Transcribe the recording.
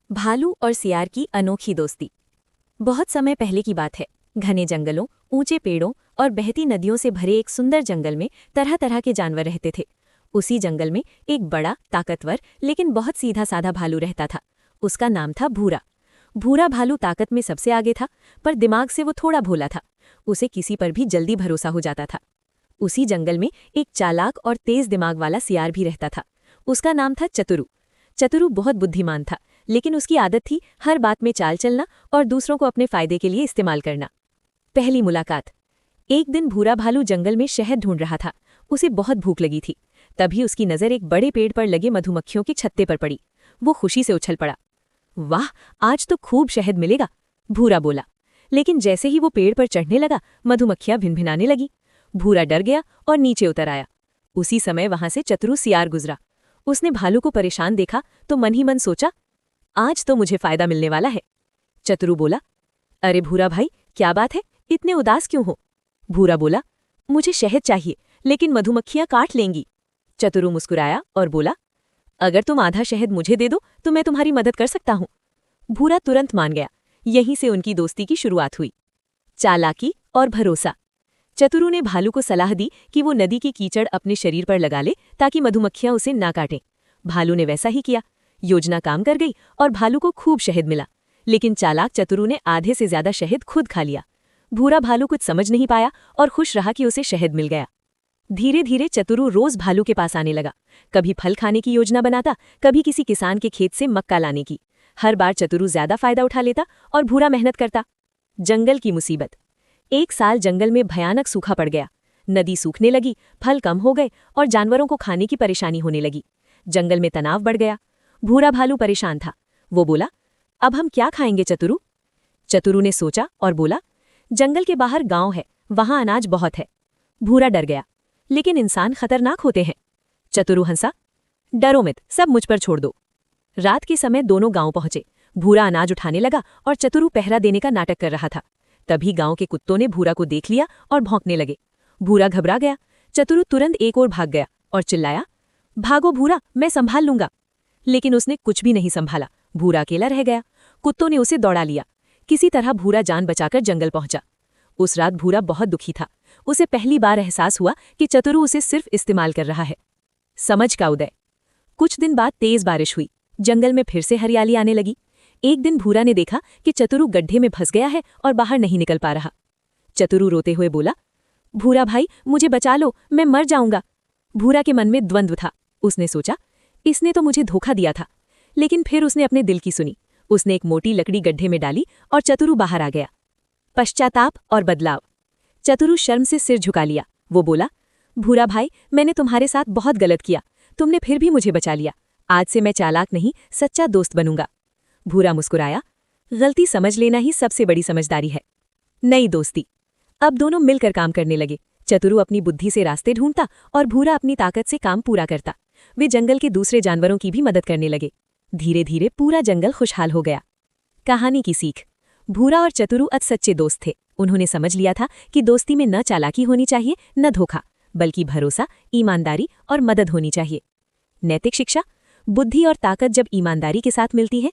भालू और सियार की अनोखी दोस्ती। बहुत समय पहले की बात है। घने जंगलों, ऊंचे पेड़ों और बहती नदियों से भरे एक सुंदर जंगल में तरह तरह के जानवर रहते थे। उसी जंगल में एक बड़ा, ताकतवर लेकिन बहुत सीधा साधा भालू रहता था। उसका नाम था भूरा। भूरा भालू ताकत में सबसे आगे था, पर दिमाग से वो थोड़ा भोला था। उसे किसी पर भी जल्दी भरोसा हो जाता था। उसी जंगल में एक चालाक और तेज दिमाग वाला सियार भी रहता था। उसका नाम था चतुरु। चतुरु बहुत बुद्धिमान था, लेकिन उसकी आदत थी हर बात में चाल चलना और दूसरों को अपने फायदे के लिए इस्तेमाल करना। पहली मुलाकात। एक दिन भूरा भालू जंगल में शहद ढूंढ रहा था। उसे बहुत भूख लगी थी। तभी उसकी नज़र एक बड़े पेड़ पर लगे मधुमक्खियों के छत्ते पर पड़ी। वो खुशी से उछल पड़ा। वाह, आज तो खूब शहद मिलेगा, भूरा बोला। लेकिन जैसे ही वो पेड़ पर चढ़ने लगा, मधुमक्खियां भिनभिनाने लगी। भूरा डर गया और नीचे उतर आया। उसी समय वहां से चतुरु सियार गुजरा। उसने भालू को परेशान देखा तो मन ही मन सोचा, आज तो मुझे फायदा मिलने वाला है। चतुरु बोला, अरे भूरा भाई, क्या बात है, इतने उदास क्यों हो? भूरा बोला, मुझे शहद चाहिए, लेकिन मधुमक्खियां काट लेंगी। चतुरु मुस्कुराया और बोला, अगर तुम आधा शहद मुझे दे दो तो मैं तुम्हारी मदद कर सकता हूं। भूरा तुरंत मान गया। यहीं से उनकी दोस्ती की शुरुआत हुई। चालाकी और भरोसा। चतुरु ने भालू को सलाह दी कि वो नदी की कीचड़ अपने शरीर पर लगा ले ताकि मधुमक्खियां उसे ना काटें। भालू ने वैसा ही किया। योजना काम कर गई और भालू को खूब शहद मिला। लेकिन चालाक चतुरु ने आधे से ज्यादा शहद खुद खा लिया। भूरा भालू कुछ समझ नहीं पाया और खुश रहा कि उसे शहद मिल गया। धीरे धीरे चतुरु रोज भालू के पास आने लगा। कभी फल खाने की योजना बनाता, कभी किसी किसान के खेत से मक्का लाने की। हर बार चतुरु ज्यादा फायदा उठा लेता और भूरा मेहनत करता। जंगल की मुसीबत। एक साल जंगल में भयानक सूखा पड़ गया। नदी सूखने लगी, फल कम हो गए और जानवरों को खाने की परेशानी होने लगी। जंगल में तनाव बढ़ गया। भूरा भालू परेशान था। वो बोला, अब हम क्या खाएंगे चतुरु? चतुरु ने सोचा और बोला, जंगल के बाहर गांव है, वहां अनाज बहुत है। भूरा डर गया, लेकिन इंसान खतरनाक होते हैं। चतुरु हंसा, डरो मत, सब मुझ पर छोड़ दो। रात के समय दोनों गांव पहुंचे। भूरा अनाज उठाने लगा और चतुरु पहरा देने का नाटक कर रहा था। तभी गांव के कुत्तों ने भूरा को देख लिया और भौंकने लगे। भूरा घबरा गया। चतुरु तुरंत एक ओर भाग गया और चिल्लाया, भागो भूरा, मैं संभाल लूंगा। लेकिन उसने कुछ भी नहीं संभाला। भूरा अकेला रह गया। कुत्तों ने उसे दौड़ा लिया। किसी तरह भूरा जान बचाकर जंगल पहुंचा। उस रात भूरा बहुत दुखी था। उसे पहली बार एहसास हुआ कि चतुरु उसे सिर्फ इस्तेमाल कर रहा है। समझ का उदय। कुछ दिन बाद तेज बारिश हुई। जंगल में फिर से हरियाली आने लगी। एक दिन भूरा ने देखा कि चतुरु गड्ढे में फंस गया है और बाहर नहीं निकल पा रहा। चतुरु रोते हुए बोला, भूरा भाई, मुझे बचा लो, मैं मर जाऊंगा। भूरा के मन में द्वंद्व था। उसने सोचा, इसने तो मुझे धोखा दिया था। लेकिन फिर उसने अपने दिल की सुनी। उसने एक मोटी लकड़ी गड्ढे में डाली और चतुरु बाहर आ गया। पश्चाताप और बदलाव। चतुरु शर्म से सिर झुका लिया। वो बोला, भूरा भाई, मैंने तुम्हारे साथ बहुत गलत किया। तुमने फिर भी मुझे बचा लिया। आज से मैं चालाक नहीं, सच्चा दोस्त बनूंगा। भूरा मुस्कुराया, गलती समझ लेना ही सबसे बड़ी समझदारी है। नई दोस्ती। अब दोनों मिलकर काम करने लगे। चतुरु अपनी बुद्धि से रास्ते ढूंढता और भूरा अपनी ताकत से काम पूरा करता। वे जंगल के दूसरे जानवरों की भी मदद करने लगे। धीरे धीरे पूरा जंगल खुशहाल हो गया। कहानी की सीख। भूरा और चतुरु अब सच्चे दोस्त थे। उन्होंने समझ लिया था कि दोस्ती में न चालाकी होनी चाहिए, न धोखा, बल्कि भरोसा, ईमानदारी और मदद होनी चाहिए। नैतिक शिक्षा। बुद्धि और ताकत जब ईमानदारी के साथ मिलती है